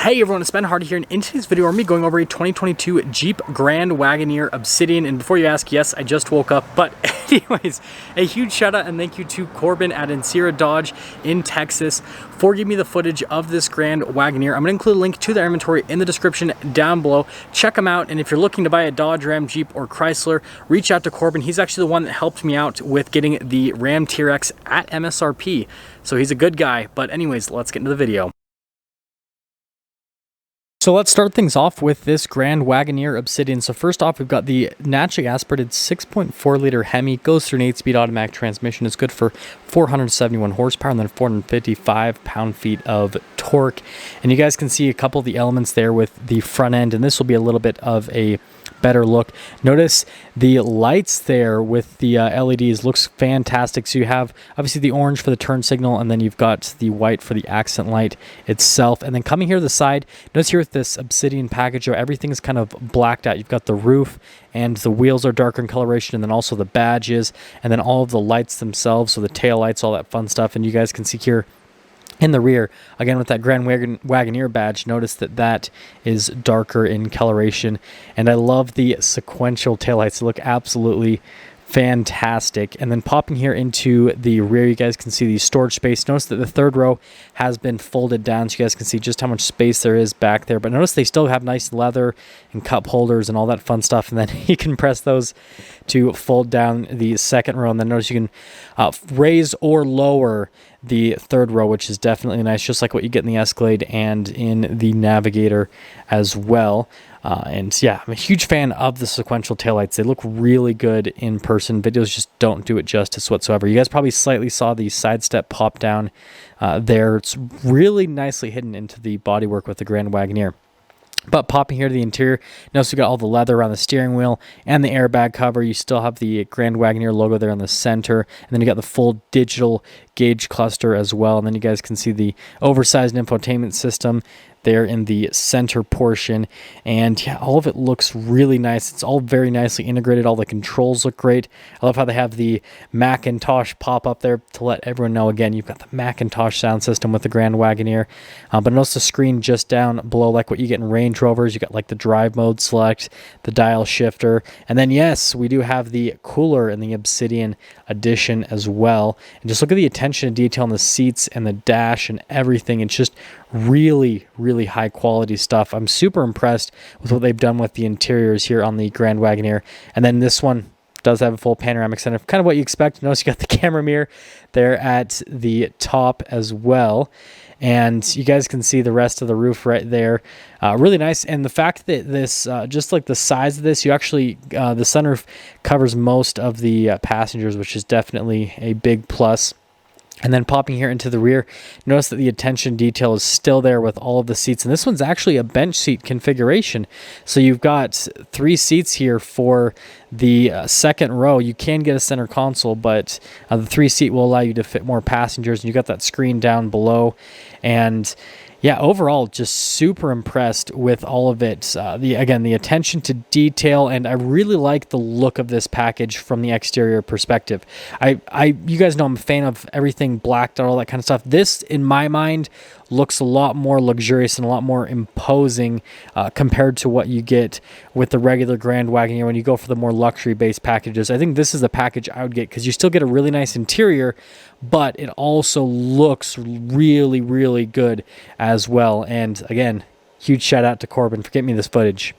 Hey everyone, it's Ben Hardy here, and in today's video, we're going to be going over a 2022 Jeep Grand Wagoneer Obsidian. And before you ask, yes, I just woke up, but anyways, a huge shout out and thank you to Corbin at Encira Dodge in Texas for giving me the footage of this Grand Wagoneer. I'm going to include a link to their inventory in the description down below. Check them out, and if you're looking to buy a Dodge, Ram, Jeep, or Chrysler, reach out to Corbin. He's actually the one that helped me out with getting the Ram TRX at MSRP, so he's a good guy. But anyways, let's get into the video. So let's start things off with this Grand Wagoneer Obsidian. So first off, we've got the naturally aspirated 6.4 liter Hemi, goes through an 8-speed automatic transmission. It's good for 471 horsepower and then 455 pound-feet of torque. And you guys can see a couple of the elements there with the front end, and this will be a little bit of a better look. Notice the lights there with the LEDs looks fantastic. So you have obviously the orange for the turn signal, and then you've got the white for the accent light itself. And then coming here to the side, notice here with this Obsidian package, everything is kind of blacked out. You've got the roof and the wheels are darker in coloration, and then also the badges, and then all of the lights themselves, so the tail lights, all that fun stuff. And you guys can see here in the rear, again with that Grand Wagoneer badge, notice that that is darker in coloration. And I love the sequential taillights. They look absolutely fantastic. And then popping here into the rear, you guys can see the storage space. Notice that the third row has been folded down, so you guys can see just how much space there is back there. But notice they still have nice leather and cup holders and all that fun stuff. And then you can press those to fold down the second row. And then notice you can raise or lower the third row, which is definitely nice, just like what you get in the Escalade and in the Navigator as well. And yeah, I'm a huge fan of the sequential taillights. They look really good in person. Videos just don't do it justice whatsoever. You guys probably slightly saw the side step pop down there. It's really nicely hidden into the bodywork with the Grand Wagoneer. But popping here to the interior, notice we got all the leather around the steering wheel and the airbag cover. You still have the Grand Wagoneer logo there in the center. And then you got the full digital gauge cluster as well. And then you guys can see the oversized infotainment system there in the center portion. And yeah, all of it looks really nice. It's all very nicely integrated. All the controls look great. I love how they have the Macintosh pop up there to let everyone know, again, you've got the Macintosh sound system with the Grand Wagoneer. But notice the screen just down below, like what you get in Range Rovers. You got like the drive mode select, the dial shifter, and then yes, we do have the cooler in the Obsidian edition as well. And just look at the attention to detail on the seats and the dash and everything. It's just really high quality stuff. I'm super impressed with what they've done with the interiors here on the Grand Wagoneer. And then this one does have a full panoramic center, kind of what you expect. Notice you got the camera mirror there at the top as well. And you guys can see the rest of the roof right there. Really nice. And the fact that this, just like the size of this, you actually, the sunroof covers most of the passengers, which is definitely a big plus. And then popping here into the rear, notice that the attention detail is still there with all of the seats. And this one's actually a bench seat configuration. So you've got 3 seats here for the second row. You can get a center console, but the 3 seat will allow you to fit more passengers. And you got that screen down below. And yeah, overall, just super impressed with all of it. Again, the attention to detail, and I really like the look of this package from the exterior perspective. You guys know I'm a fan of everything blacked out, all that kind of stuff. This, in my mind, looks a lot more luxurious and a lot more imposing compared to what you get with the regular Grand Wagoneer when you go for the more luxury-based packages. I think this is the package I would get because you still get a really nice interior, but it also looks really good as well. And again, huge shout out to Corbin for getting me this footage.